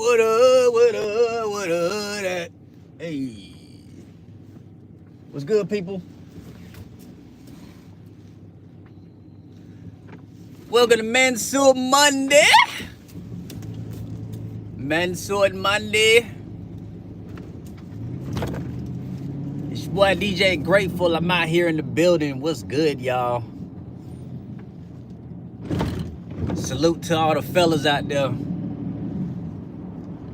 What up, what up, what up, that? Hey. What's good, people? Welcome to Mansuit Monday. Mansuit Monday. It's your boy DJ Grateful. I'm out here in the building. What's good, y'all? Salute to all the fellas out there.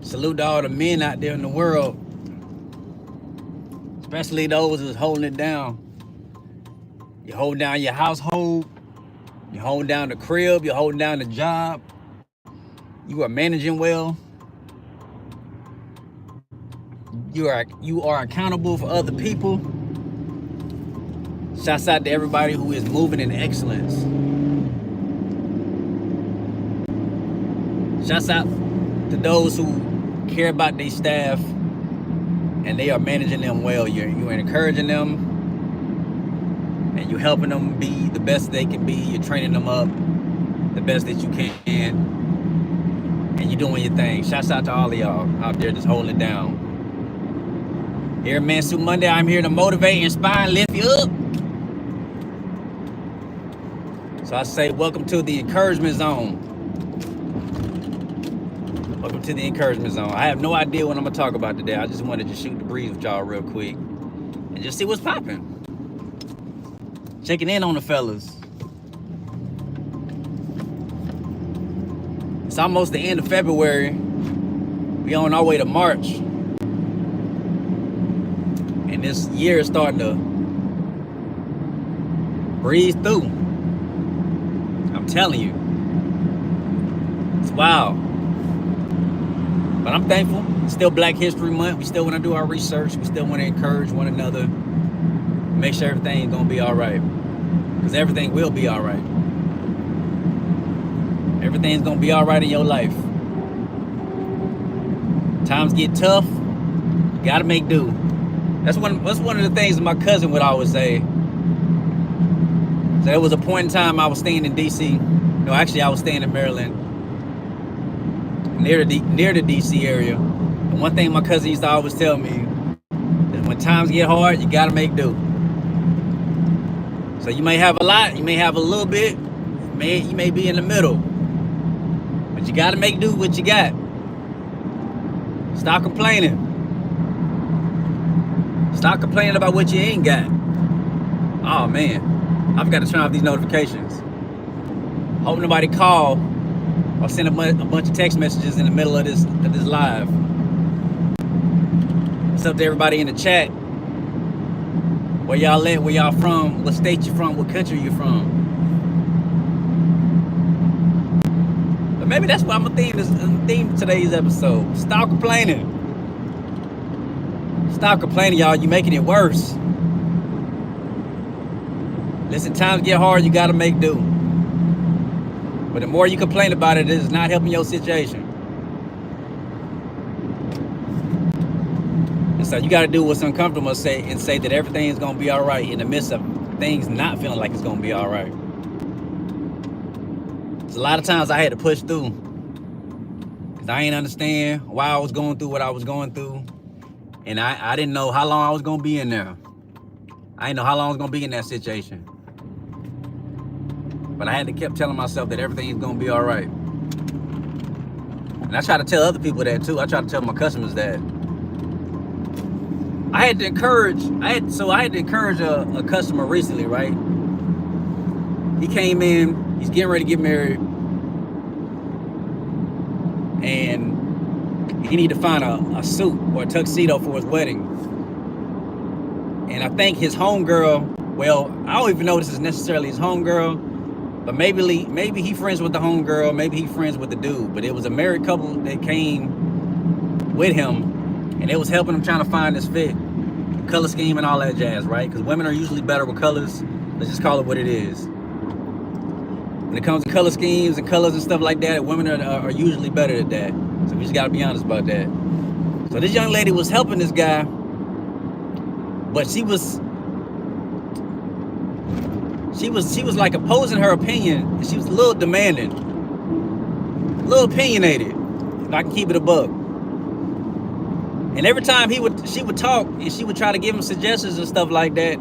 Salute to all the men out there in the world. Especially those who's holding it down. You hold down your household. You hold down the crib. You hold down the job. You are managing well. You are accountable for other people. Shouts out to everybody who is moving in excellence. Shouts out to those who care about their staff and they are managing them well. You're encouraging them and you're helping them be the best they can be. You're training them up the best that you can, and you're doing your thing. Shouts out to all of y'all out there just holding it down. Here at Mansuit Monday, I'm here to motivate, inspire, and lift you up. So I say welcome to the encouragement zone. Welcome to the encouragement zone. I have no idea what I'm going to talk about today. I just wanted to shoot the breeze with y'all real quick and just see what's popping. Checking in on the fellas. It's almost the end of February. We on our way to March. And this year is starting to breeze through. I'm telling you. It's wild. But I'm thankful. It's still Black History Month. We still want to do our research. We still want to encourage one another. Make sure everything's going to be all right. Because everything will be all right. Everything's going to be all right in your life. Times get tough. You got to make do. That's one of the things my cousin would always say. So there was a point in time I was staying in D.C. No, actually I was staying in Maryland. Near the D.C. area. And one thing my cousin used to always tell me is when times get hard, you gotta make do. So you may have a lot, you may have a little bit, you may be in the middle. But you gotta make do what you got. Stop complaining. Stop complaining about what you ain't got. Oh man, I forgot to turn off these notifications. Hope nobody call or send a bunch of text messages in the middle of this live. What's up to everybody in the chat? Where y'all at? Where y'all from? What state you from? What country you from? But maybe that's what I'm gonna theme today's episode. Stop complaining. Stop complaining, y'all. You making it worse. Listen, times get hard. You gotta make do. But the more you complain about it, it is not helping your situation. And so you got to do what's uncomfortable and say that everything is going to be all right in the midst of things not feeling like it's going to be all right. So a lot of times I had to push through because I ain't understand why I was going through what I was going through. And I didn't know how long I was going to be in there. I didn't know how long I was going to be in that situation. But I had to keep telling myself that everything is going to be all right. And I try to tell other people that too. I try to tell my customers that. I had to encourage a customer recently, right? He came in, he's getting ready to get married. And he needed to find a suit or a tuxedo for his wedding. And I think his homegirl, well, I don't even know if this is necessarily his homegirl, but maybe he friends with the homegirl, maybe he friends with the dude. But it was a married couple that came with him, and it was helping him trying to find his fit, color scheme and all that jazz, right? Because women are usually better with colors. Let's just call it what it is. When it comes to color schemes and colors and stuff like that, women are usually better at that. So we just got to be honest about that. So this young lady was helping this guy, but she was like opposing her opinion. She was a little demanding, a little opinionated. if I can keep it a buck. And every time she would talk and she would try to give him suggestions and stuff like that,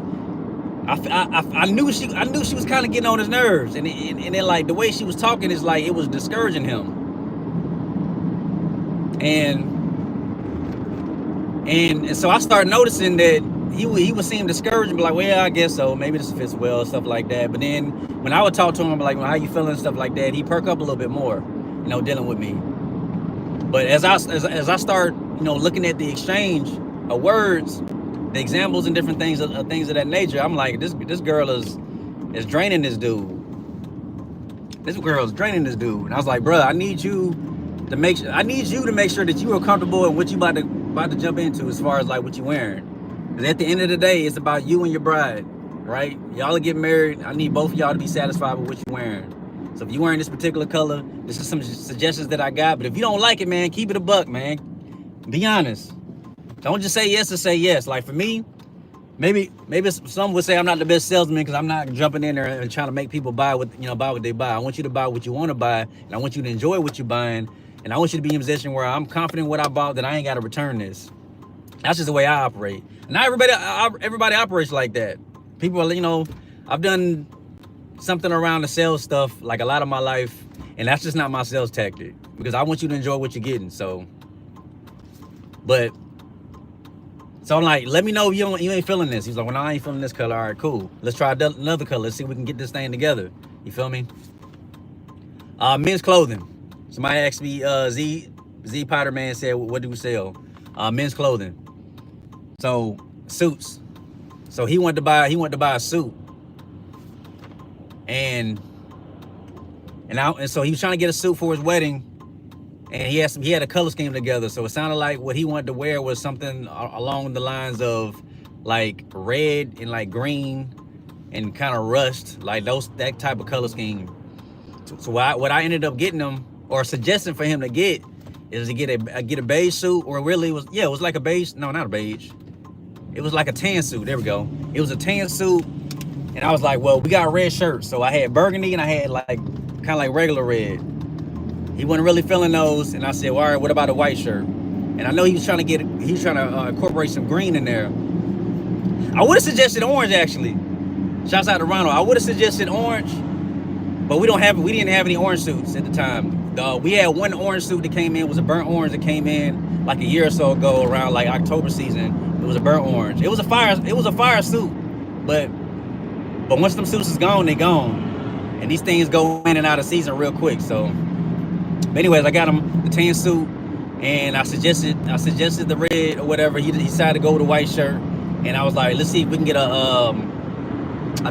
I knew she was kind of getting on his nerves, and then like the way she was talking is like it was discouraging him. And so I started noticing that he would seem discouraged and be like, well, I guess so, maybe this fits well, stuff like that. But then when I would talk to him, like, well, how you feeling, stuff like that, he perk up a little bit more, dealing with me. But as I start, looking at the exchange of words, the examples and different things of that nature, I'm like, this girl is draining this dude. This girl is draining this dude. And I was like, bro, I need you to make sure that you are comfortable in what you about to jump into as far as like what you wearing. Because at the end of the day, it's about you and your bride, right? Y'all are getting married. I need both of y'all to be satisfied with what you're wearing. So if you're wearing this particular color, this is some suggestions that I got. But if you don't like it, man, keep it a buck, man. Be honest. Don't just say yes to say yes. Like for me, maybe some would say I'm not the best salesman because I'm not jumping in there and trying to make people buy what they buy. I want you to buy what you want to buy, and I want you to enjoy what you're buying, and I want you to be in a position where I'm confident in what I bought that I ain't got to return this. That's just the way I operate. Not everybody operates like that. People are, I've done something around the sales stuff like a lot of my life, and that's just not my sales tactic because I want you to enjoy what you're getting. So I'm like, let me know if you ain't feeling this. He's like, well, no, I ain't feeling this color. All right, cool. Let's try another color. Let's see if we can get this thing together. You feel me? Men's clothing. Somebody asked me, Z Potter Man said, what do we sell? Men's clothing. So suits. So he wanted to buy a suit. And so he was trying to get a suit for his wedding. And he had a color scheme together, so it sounded like what he wanted to wear was something along the lines of like red and like green and kind of rust, like that type of color scheme. So what I ended up getting him or suggesting for him to get is to get a beige suit, or really it was like a beige, no, not a beige. It was like a tan suit. There we go. It was a tan suit, and I was like, well, we got red shirts, so I had burgundy and I had like kind of like regular red. He wasn't really feeling those, and I said, well, all right, what about a white shirt? And I know he was trying to incorporate some green in there. I would have suggested orange, actually. Shouts out to Ronald. I would have suggested orange, but we didn't have any orange suits at the time. We had one orange suit that came in. It was a burnt orange that came in like a year or so ago, around like October season. It was a burnt orange. It was a fire suit, but once them suits is gone, they gone, and these things go in and out of season real quick. So. But anyways, I got him the tan suit, and I suggested the red or whatever. He decided to go with a white shirt, and I was like, let's see if we can get a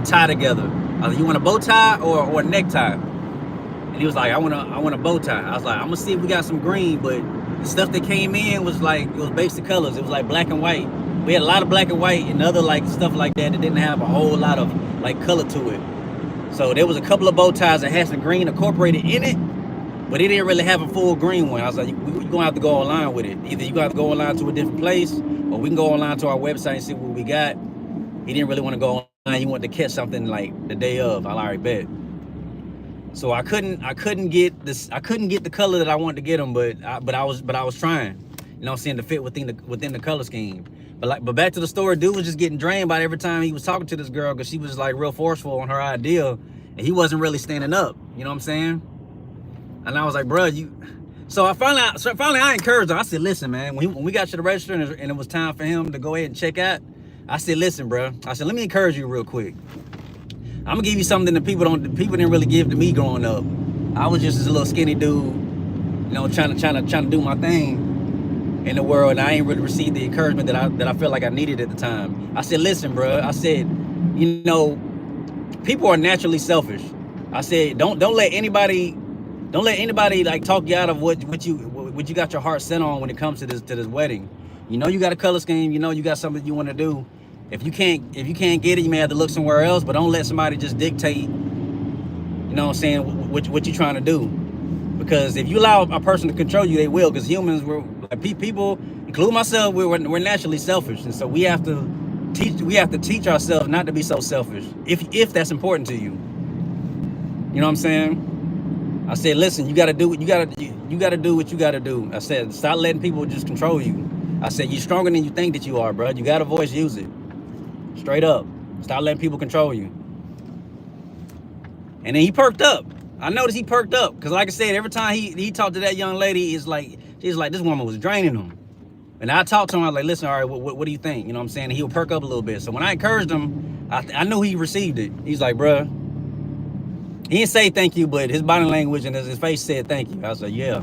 tie together. I was like, you want a bow tie or a necktie? And he was like, I want a bow tie. I was like, I'm gonna see if we got some green, but the stuff that came in was like, it was basic colors. It was like black and white. We had a lot of black and white and other like stuff like that didn't have a whole lot of like color to it. So there was a couple of bow ties that had some green incorporated in it, but it didn't really have a full green one. I was like, we're going to have to go online with it. Either you're going to have to go online to a different place, or we can go online to our website and see what we got. He didn't really want to go online. He wanted to catch something like the day of. I already bet. So I couldn't get the color that I wanted to get him, but I was trying, to fit within the color scheme. But back to the story, dude was just getting drained by every time he was talking to this girl, because she was like real forceful on her idea, and he wasn't really standing up. You know what I'm saying? And I was like, bro, So finally I encouraged her. I said, listen, man, when we got to the register and it was time for him to go ahead and check out, I said, listen, bro. I said, let me encourage you real quick. I'm gonna give you something that people didn't really give to me growing up. I was just this little skinny dude, trying to do my thing in the world, and I ain't really received the encouragement that I felt like I needed at the time. I said, listen, bro. I said, people are naturally selfish. I said, don't let anybody like talk you out of what you got your heart set on when it comes to this wedding. You got a color scheme. You got something you want to do. If you can't get it, you may have to look somewhere else. But don't let somebody just dictate. What you're trying to do. Because if you allow a person to control you, they will. Because humans, people, including myself, we're naturally selfish, and so we have to teach ourselves not to be so selfish. If that's important to you. You know what I'm saying? I said, listen, you gotta do what you gotta do what you gotta do. I said, stop letting people just control you. I said, you're stronger than you think that you are, bro. You got a voice, use it. Straight up. Stop letting people control you. And then he perked up. I noticed he perked up because, like I said, every time he talked to that young lady, she's like this woman was draining him. And I talked to him. I was like, listen, all right, what do you think? You know what I'm saying? And he would perk up a little bit. So when I encouraged him, I knew he received it. He's like, bruh. He didn't say thank you, but his body language and his face said thank you. I was like, yeah.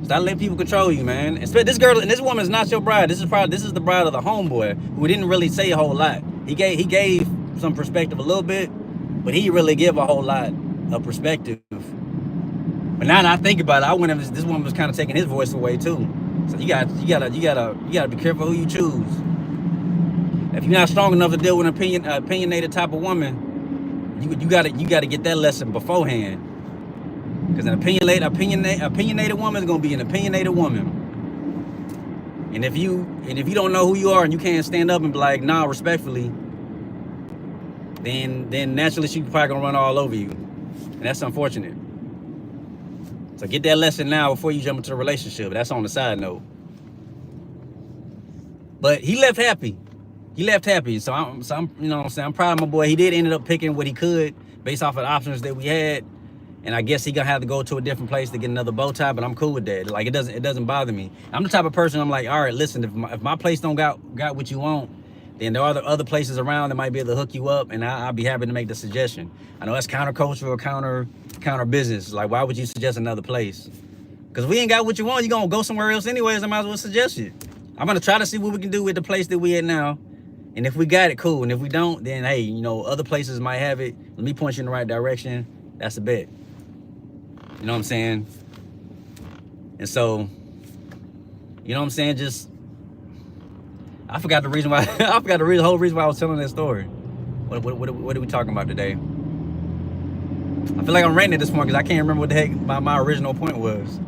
Stop letting people control you, man. And this girl and this woman is not your bride. This is the bride of the homeboy who didn't really say a whole lot. He gave some perspective a little bit, but he really give a whole lot of perspective. But now that I think about it, I went. This woman was kind of taking his voice away too. So you gotta be careful who you choose. If you're not strong enough to deal with an opinionated type of woman, you gotta get that lesson beforehand. Because an opinionated woman is gonna be an opinionated woman. And if you don't know who you are and you can't stand up and be like, nah, respectfully, then naturally she's probably gonna run all over you. And that's unfortunate. So get that lesson now before you jump into a relationship. That's on the side note. But he left happy. So I'm you know what I'm saying, I'm proud of my boy. He did end up picking what he could based off of the options that we had. And I guess he gonna have to go to a different place to get another bow tie, but I'm cool with that. Like it doesn't bother me. I'm the type of person, I'm like, all right, listen, if my place don't got what you want, then there are other places around that might be able to hook you up, and I'll be happy to make the suggestion. I know that's countercultural, counter business. Like, why would you suggest another place? Because if we ain't got what you want, you're gonna go somewhere else anyways. I might as well suggest it. I'm gonna try to see what we can do with the place that we at now. And if we got it, cool. And if we don't, then hey, you know, other places might have it. Let me point you in the right direction. That's a bet. You know what I'm saying? And so, you know what I'm saying? Just, I forgot the reason why. I forgot the whole reason why I was telling that story. What are we talking about today? I feel like I'm ranting at this point because I can't remember what the heck my original point was.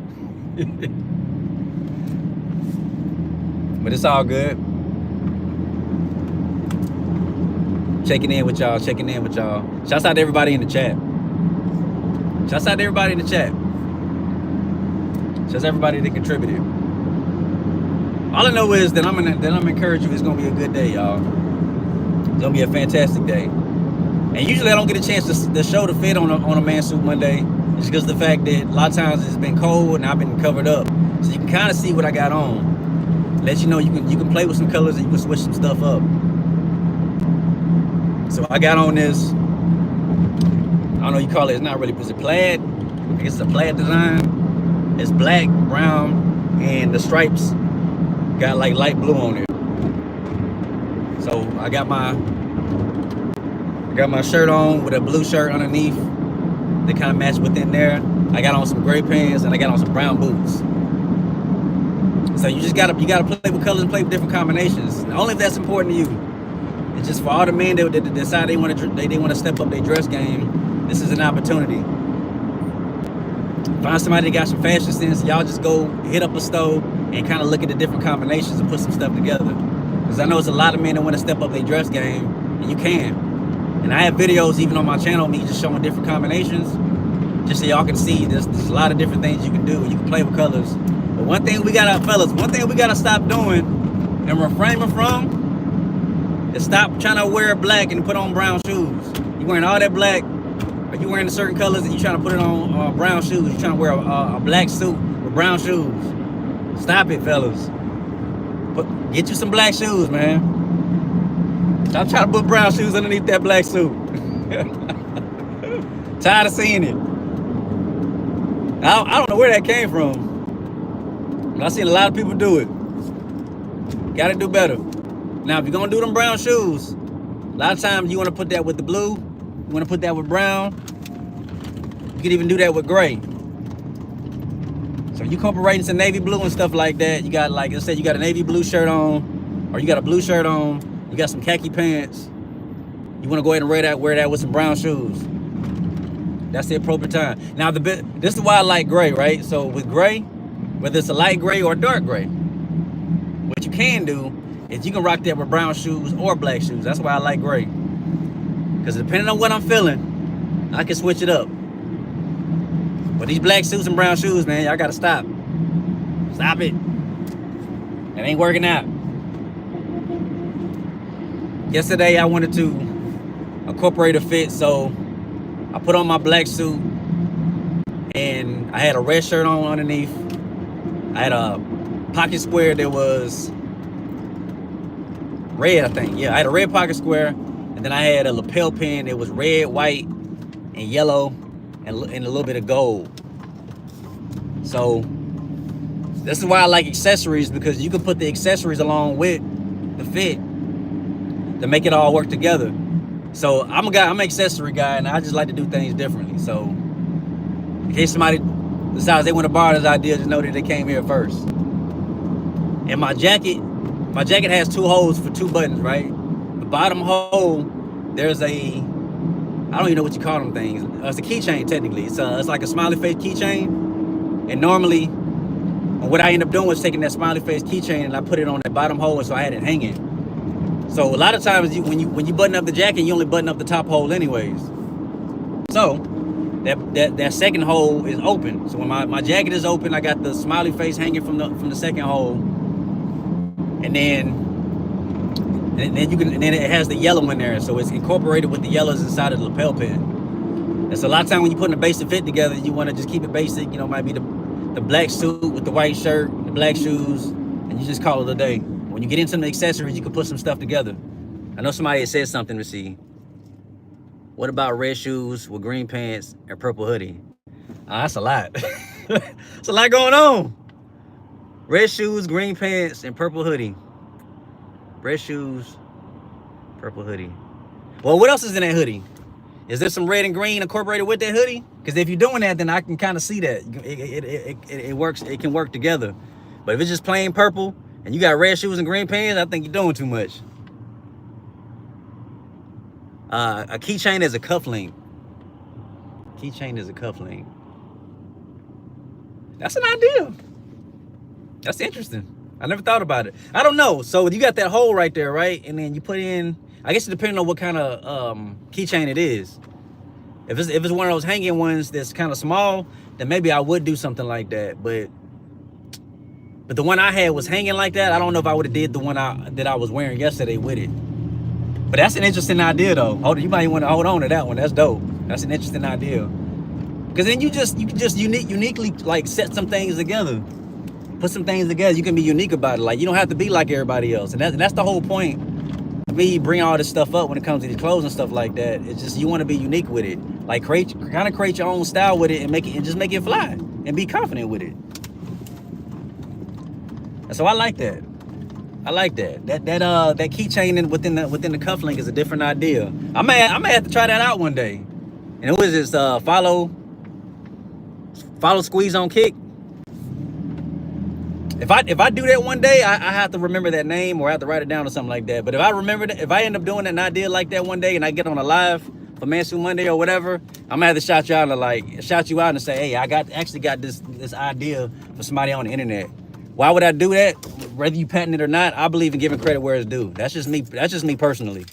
But it's all good. Checking in with y'all. Shouts out to everybody in the chat. Shouts out to everybody that contributed. All I know is that I'm gonna encourage you. It's gonna be a good day, y'all. It's gonna be a fantastic day. And usually I don't get a chance to show the fit on a Mansuit Monday. It's because of the fact that a lot of times it's been cold and I've been covered up, so you can kind of see what I got on. Let you know you can play with some colors and you can switch some stuff up. So I got on this. I don't know what you call it. It's not really. Is it plaid? I guess it's a plaid design. It's black, brown, and the stripes got like light blue on it. So I got my shirt on with a blue shirt underneath. They kind of match within there. I got on some gray pants and I got on some brown boots. So you gotta play with colors and play with different combinations. Only if that's important to you. It's just for all the men that decide they want to step up their dress game. This is an opportunity. Find somebody that got some fashion sense. Y'all just go hit up a store and kind of look at the different combinations and put some stuff together. Because I know it's a lot of men that want to step up their dress game, and you can. And I have videos even on my channel, me just showing different combinations, just so y'all can see there's a lot of different things you can do. You can play with colors. But one thing we gotta stop doing and refraining from is stop trying to wear black and put on brown shoes. You wearing all that black, or you wearing certain colors and you trying to put it on brown shoes. You trying to wear a black suit with brown shoes. Stop it, fellas. Get you some black shoes, man. Stop trying to put brown shoes underneath that black suit. Tired of seeing it. I don't know where that came from, but I seen a lot of people do it. Gotta do better. Now, if you're gonna do them brown shoes, a lot of times you wanna put that with the blue, you wanna put that with brown. You can even do that with gray. So you incorporating some navy blue and stuff like that. You got, like I said, you got a navy blue shirt on, or you got a blue shirt on, you got some khaki pants. You wanna go ahead and wear that with some brown shoes. That's the appropriate time. Now, this is why I like gray, right? So with gray, whether it's a light gray or a dark gray, what you can do is you can rock that with brown shoes or black shoes. That's why I like gray. Because depending on what I'm feeling, I can switch it up. But these black suits and brown shoes, man, y'all gotta stop. Stop it. It ain't working out. Yesterday I wanted to incorporate a fit, so I put on my black suit and I had a red shirt on underneath. I had a pocket square that was red, I think. Yeah, I had a red pocket square, and then I had a lapel pin that was red, white, and yellow, and a little bit of gold. So this is why I like accessories, because you can put the accessories along with the fit to make it all work together. So I'm an accessory guy, and I just like to do things differently. So in case somebody decides they want to borrow this idea, just know that they came here first. And my jacket has 2 holes for 2 buttons, right? The bottom hole, there's I don't even know what you call them things. It's a keychain, technically. It's like a smiley face keychain. And normally, what I end up doing was taking that smiley face keychain and I put it on that bottom hole, so I had it hanging. So a lot of times, when you button up the jacket, you only button up the top hole anyways. So that second hole is open. So when my jacket is open, I got the smiley face hanging from the second hole, and then it has the yellow in there, so it's incorporated with the yellows inside of the lapel pin. And so a lot of time when you're putting a basic fit together, you want to just keep it basic. You know, might be the black suit with the white shirt, the black shoes, and you just call it a day. When you get into some accessories, you can put some stuff together. I know somebody had said something. Let's see. What about red shoes with green pants and purple hoodie? That's a lot. It's a lot going on. Red shoes, green pants, and purple hoodie. Red shoes, purple hoodie. Well, what else is in that hoodie? Is there some red and green incorporated with that hoodie? Because if you're doing that, then I can kind of see that it works. It can work together. But if it's just plain purple and you got red shoes and green pants, I think you're doing too much. A keychain is a cufflink. Keychain is a cufflink. That's an idea. That's interesting. I never thought about it. I don't know. So you got that hole right there, right? And then you put in, I guess it depends on what kind of keychain it is. If it's one of those hanging ones that's kind of small, then maybe I would do something like that. But the one I had was hanging like that. I don't know if I would have did the one that I was wearing yesterday with it. But that's an interesting idea, though. You might want to hold on to that one. That's dope. That's an interesting idea. Because then you can just uniquely like set some things together. Put some things together. You can be unique about it. Like, you don't have to be like everybody else. And that's the whole point of me bringing all this stuff up when it comes to these clothes and stuff like that. It's just you want to be unique with it. Like create your own style with it and just make it fly and be confident with it. And so I like that. I like that. That keychain within the cufflink is a different idea. I may have to try that out one day. And who is this? Follow, squeeze on kick. If I do that one day, I have to remember that name or I have to write it down or something like that. But if I remember that, if I end up doing an idea like that one day and I get on a live for Mansuit Monday or whatever, I'm gonna have to shout you out and say, hey, I actually got this idea for somebody on the internet. Why would I do that? Whether you patent it or not, I believe in giving credit where it's due. That's just me personally.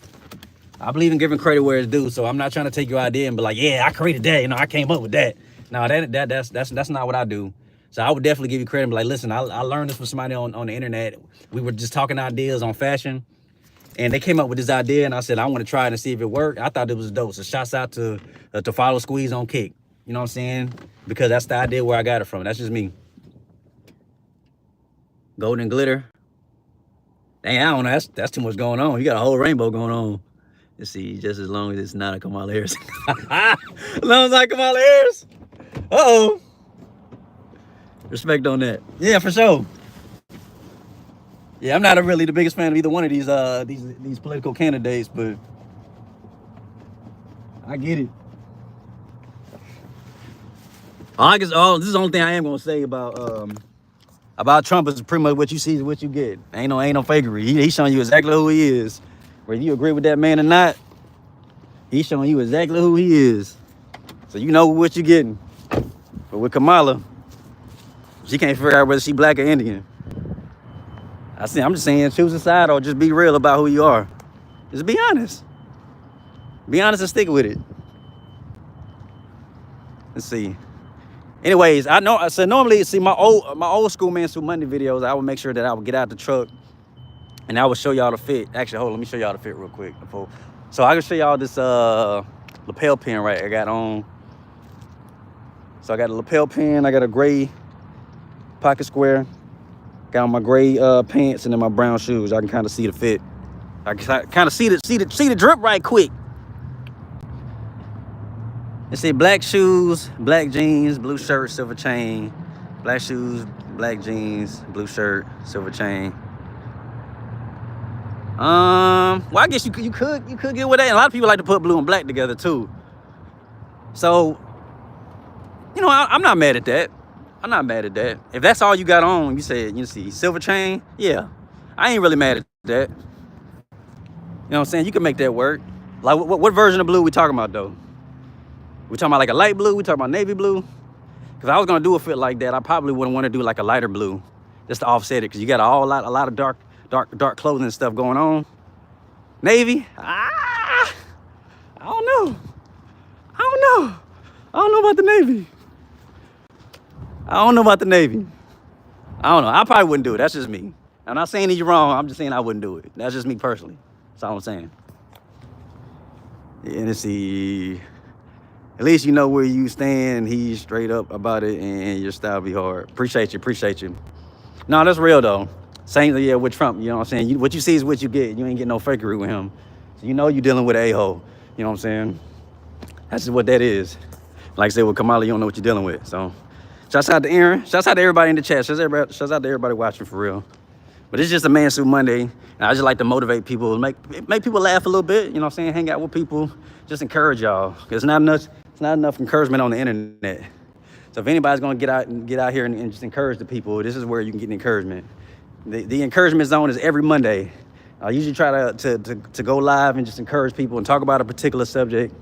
I believe in giving credit where it's due. So I'm not trying to take your idea and be like, yeah, I created that. You know, I came up with that. No, that's not what I do. So I would definitely give you credit and be like, listen, I learned this from somebody on the internet. We were just talking ideas on fashion, and they came up with this idea, and I said, I want to try it and see if it worked. I thought it was dope. So shouts out to follow, squeeze on kick. You know what I'm saying? Because that's the idea where I got it from. That's just me. Golden glitter. Dang, I don't know. That's too much going on. You got a whole rainbow going on. Let's see, just as long as it's not a Kamala Harris. As long as I Kamala Harris. Uh-oh. Respect on that. Yeah, for sure. Yeah, I'm not really the biggest fan of either one of these political candidates, but I get it. This is the only thing I am gonna say about Trump is pretty much what you see is what you get. Ain't no fakery. He's showing you exactly who he is. Whether you agree with that man or not, he's showing you exactly who he is. So you know what you're getting. But with Kamala, she can't figure out whether she black or Indian. I'm just saying, choose a side or just be real about who you are. Just be honest. Be honest and stick with it. Let's see. Anyways, I know. So normally, see my old school Mansuit Monday videos, I would make sure that I would get out the truck and I would show y'all the fit. Actually, hold on, let me show y'all the fit real quick. So I can show y'all this lapel pin right I got on. So I got a lapel pin. I got a gray pocket square. Got on my gray pants and then my brown shoes. I can kind of see the fit. I can kind of see the drip right quick. It say black shoes, black jeans, blue shirt, silver chain. Black shoes, black jeans, blue shirt, silver chain. Well, I guess you could get with that. And a lot of people like to put blue and black together too. So, you know, I'm not mad at that. I'm not mad at that. If that's all you got on, you said, you see, silver chain, yeah. I ain't really mad at that. You know what I'm saying? You can make that work. Like, what version of blue we talking about, though? We talking about like a light blue? We talking about navy blue? Because I was going to do a fit like that. I probably wouldn't want to do like a lighter blue just to offset it because you got a lot of dark clothing and stuff going on. Navy? I don't know. I don't know about the Navy. I don't know. I probably wouldn't do it. That's just me. I'm not saying that you're wrong. I'm just saying I wouldn't do it. That's just me personally. That's all I'm saying. Yeah, let's see. At least you know where you stand. He's straight up about it, and your style be hard. Appreciate you. No, that's real though. Same, yeah, with Trump. You know what I'm saying? What you see is what you get. You ain't getting no fakery with him. So you know you're dealing with an a-hole. You know what I'm saying? That's just what that is. Like I said with Kamala, you don't know what you're dealing with. So, shouts out to Aaron. Shouts out to everybody in the chat. Shouts out to everybody watching for real. But it's just a Mansuit Monday, and I just like to motivate people, make people laugh a little bit. You know what I'm saying? Hang out with people, just encourage y'all. Cause it's not enough encouragement on the internet. So if anybody's gonna get out here and just encourage the people, this is where you can get encouragement. The encouragement zone is every Monday. I usually try to go live and just encourage people and talk about a particular subject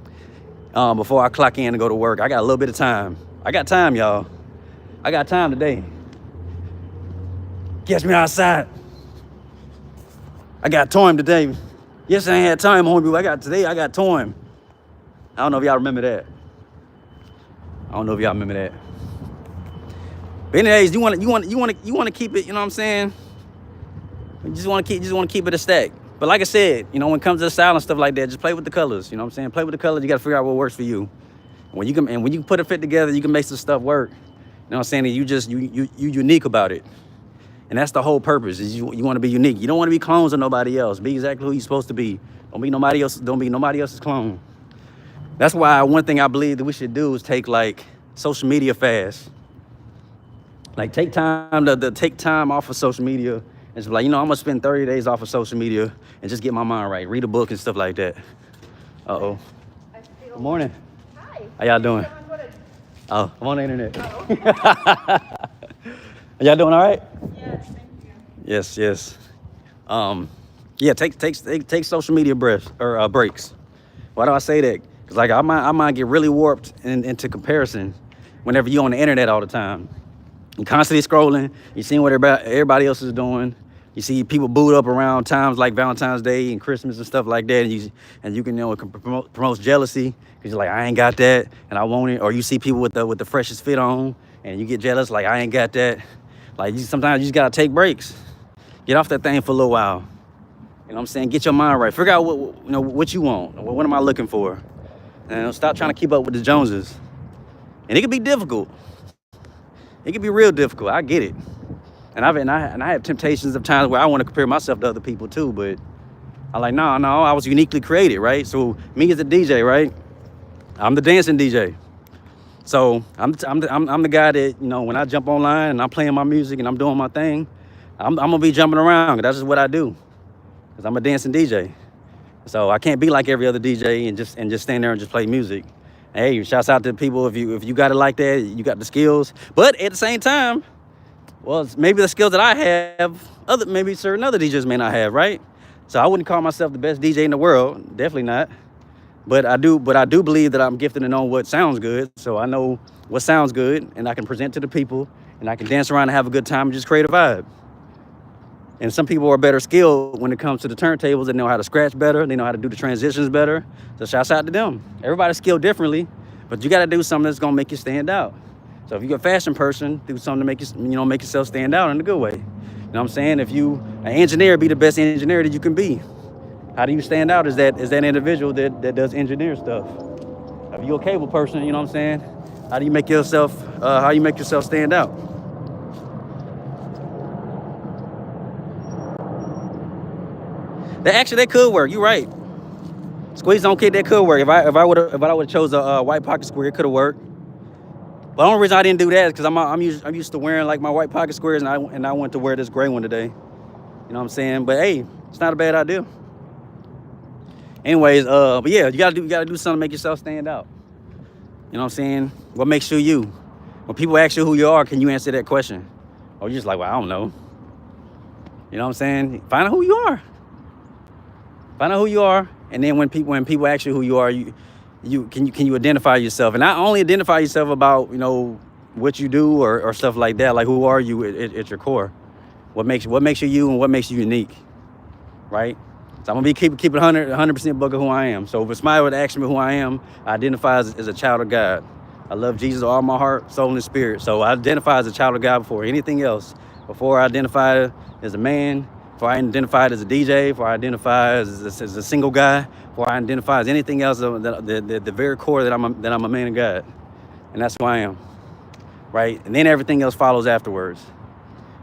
before I clock in and go to work. I got a little bit of time. I got time, y'all. I got time today. Catch me outside. I got time today. Yes, I ain't had time, homie. I got time. I don't know if y'all remember that. But anyways, you want to keep it. You know what I'm saying? You just want to keep it a stack. But like I said, you know, when it comes to the style and stuff like that, just play with the colors. You know what I'm saying? Play with the colors. You got to figure out what works for you. When you put a fit together, you can make some stuff work. You know what I'm saying? And you unique about it. And that's the whole purpose. Is you want to be unique. You don't want to be clones of nobody else. Be exactly who you're supposed to be. Don't be nobody else's clone. That's why one thing I believe that we should do is take like social media fast. Like take time off of social media and just be like, you know, I'm gonna spend 30 days off of social media and just get my mind right. Read a book and stuff like that. Uh-oh. Good morning. Hi. How y'all doing? Oh, I'm on the internet. Are y'all doing all right? Yes, thank you. Yes. Yeah, take social media breaks. Why do I say that? Because like I might get really warped into comparison whenever you're on the internet all the time. You're constantly scrolling. You're seeing what everybody else is doing. You see people boot up around times like Valentine's Day and Christmas and stuff like that, and you can, you know, it can promote jealousy because you're like, I ain't got that and I want it. Or you see people with the freshest fit on and you get jealous, like I ain't got that. Like sometimes you just gotta take breaks. Get off that thing for a little while. You know what I'm saying? Get your mind right. Figure out what you want. What am I looking for? And stop trying to keep up with the Joneses. And it can be difficult. It can be real difficult. I get it. And I have temptations of times where I want to compare myself to other people too, but I like, no, I was uniquely created, right? So me as a DJ, right? I'm the dancing DJ. So I'm the guy that, you know, when I jump online and I'm playing my music and I'm doing my thing, I'm gonna be jumping around. That's just what I do. Cause I'm a dancing DJ. So I can't be like every other DJ and just stand there and just play music. Hey, shouts out to people if you got it like that, you got the skills. But at the same time, well, maybe the skills that I have, maybe certain other DJs may not have, right? So I wouldn't call myself the best DJ in the world, definitely not. But I do believe that I'm gifted to know what sounds good. So I know what sounds good and I can present to the people and I can dance around and have a good time and just create a vibe. And some people are better skilled when it comes to the turntables. They know how to scratch better. They know how to do the transitions better. So shouts out to them. Everybody's skilled differently, but you got to do something that's going to make you stand out. So if you're a fashion person, do something to make make yourself stand out in a good way. You know what I'm saying? If you an engineer, be the best engineer that you can be. How do you stand out as that individual that does engineer stuff? If you're a cable person, you know what I'm saying? How do you make yourself stand out? That could work. You're right. Squeeze on kid, that could work. If I would have chose a white pocket square, it could have worked. But the only reason I didn't do that is because I'm used to wearing like my white pocket squares, and I went to wear this gray one today. You know what I'm saying? But hey, it's not a bad idea. Anyways, but yeah, you gotta do something to make yourself stand out. You know what I'm saying? What makes you you? When people ask you who you are, can you answer that question? Or you're just like, well, I don't know. You know what I'm saying? Find out who you are. Find out who you are, and then when people ask you who you are, can you identify yourself, and not only identify yourself about what you do or stuff like that. Like, who are you at your core? What makes you you, and what makes you unique, right? So I'm gonna keep it 100% book of who I am. So if somebody would ask me who I am, I identify as a child of God. I love Jesus with all my heart, soul, and spirit. So I identify as a child of God before anything else. Before I identify as a man, before I identify as a DJ, before I identify as a single guy, before I identify as anything else, the very core that I'm a man of God, and that's who I am, right? And then everything else follows afterwards.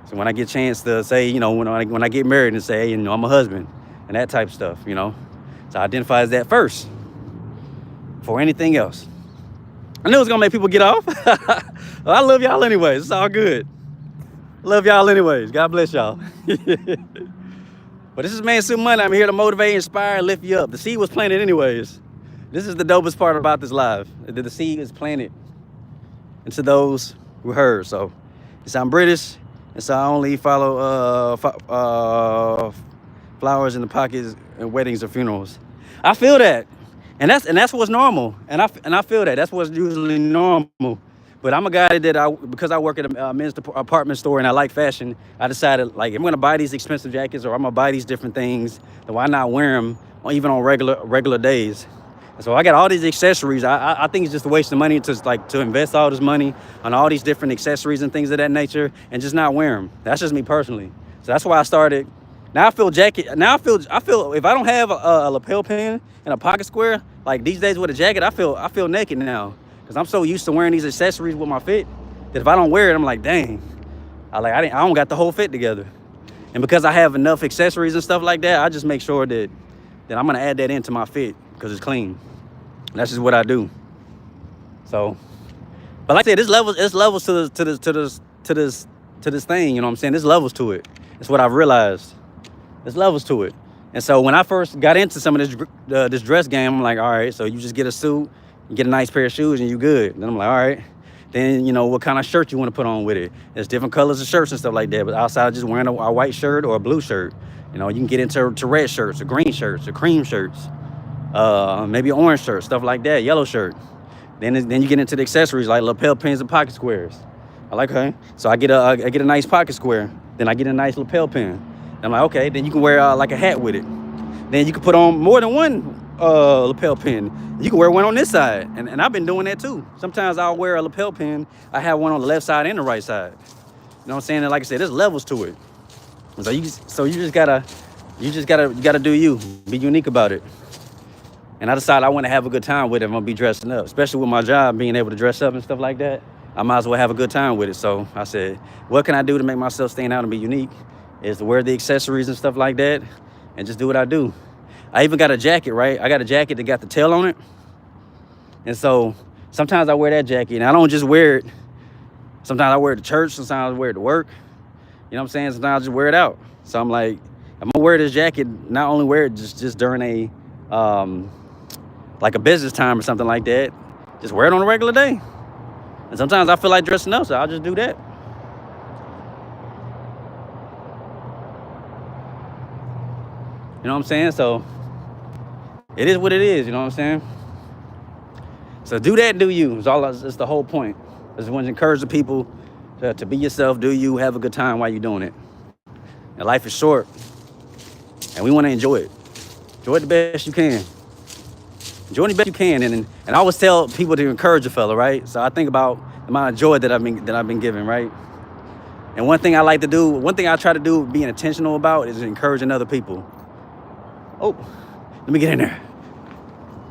So when I get a chance to say, when I get married and say, hey, I'm a husband, and that type of stuff, So I identify as that first, before anything else. I knew it was gonna make people get off. Well, I love y'all anyways. It's all good. Love y'all anyways. God bless y'all. But this is Mansuit Monday. I'm here to motivate, inspire, and lift you up. The seed was planted anyways. This is the dopest part about this live. The seed is planted into those who heard. So I'm British, and so I only follow flowers in the pockets and weddings or funerals. I feel that. And that's what's normal. And I feel that. That's what's usually normal. But I'm a guy because I work at a men's apartment store and I like fashion, I decided, like, I'm gonna buy these expensive jackets or I'm gonna buy these different things, then why not wear them even on regular days? And so I got all these accessories. I think it's just a waste of money to invest all this money on all these different accessories and things of that nature and just not wear them. That's just me personally. So that's why I started. Now I feel if I don't have a lapel pin and a pocket square, like these days with a jacket, I feel naked now. Because I'm so used to wearing these accessories with my fit that if I don't wear it, I'm like, dang, I don't got the whole fit together. And because I have enough accessories and stuff like that, I just make sure that I'm gonna add that into my fit because it's clean. That's just what I do. So, but like I said, there's levels to this thing. You know what I'm saying? There's levels to it. That's what I've realized. There's levels to it. And so when I first got into some of this dress game, I'm like, all right, so you just get a suit, you get a nice pair of shoes, and you good. Then I'm like, all right. Then, what kind of shirt you want to put on with it. There's different colors of shirts and stuff like that. But outside of just wearing a white shirt or a blue shirt, you can get into red shirts or green shirts or cream shirts, maybe orange shirts, stuff like that, yellow shirt. Then you get into the accessories like lapel pins and pocket squares. I like, okay. So I get a nice pocket square. Then I get a nice lapel pin. I'm like, okay. Then you can wear like a hat with it. Then you can put on more than one lapel pin. You can wear one on this side, and I've been doing that too. Sometimes I'll wear a lapel pin. I have one on the left side and the right side. You know what I'm saying? And like I said, there's levels to it. So you just gotta do you. Be unique about it. And I decided I want to have a good time with it. I'm gonna be dressing up, especially with my job, being able to dress up and stuff like that. I might as well have a good time with it. So I said, what can I do to make myself stand out and be unique? Is to wear the accessories and stuff like that, and just do what I do. I even got a jacket, right? I got a jacket that got the tail on it. And so sometimes I wear that jacket, and I don't just wear it. Sometimes I wear it to church, sometimes I wear it to work. You know what I'm saying? Sometimes I just wear it out. So I'm like, I'm gonna wear this jacket, not only wear it just during a like a business time or something like that, just wear it on a regular day. And sometimes I feel like dressing up, so I'll just do that. You know what I'm saying? So it is what it is, you know what I'm saying? So do that, do you. It's the whole point. I just want to encourage the people to be yourself, do you, have a good time while you're doing it. And life is short, and we want to enjoy it. Enjoy it the best you can. Enjoy it the best you can. And I always tell people to encourage a fella, right? So I think about amount of joy that I've been given, right? And one thing I like to do, one thing I try to do, being intentional about, is encouraging other people. Oh, let me get in there.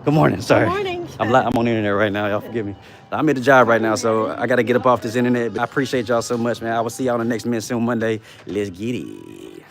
Good morning. Sorry. Good morning. I'm on the internet right now. Y'all forgive me. I'm at the job right now, so I got to get up off this internet. I appreciate y'all so much, man. I will see y'all on the next Mansuit Monday. Let's get it.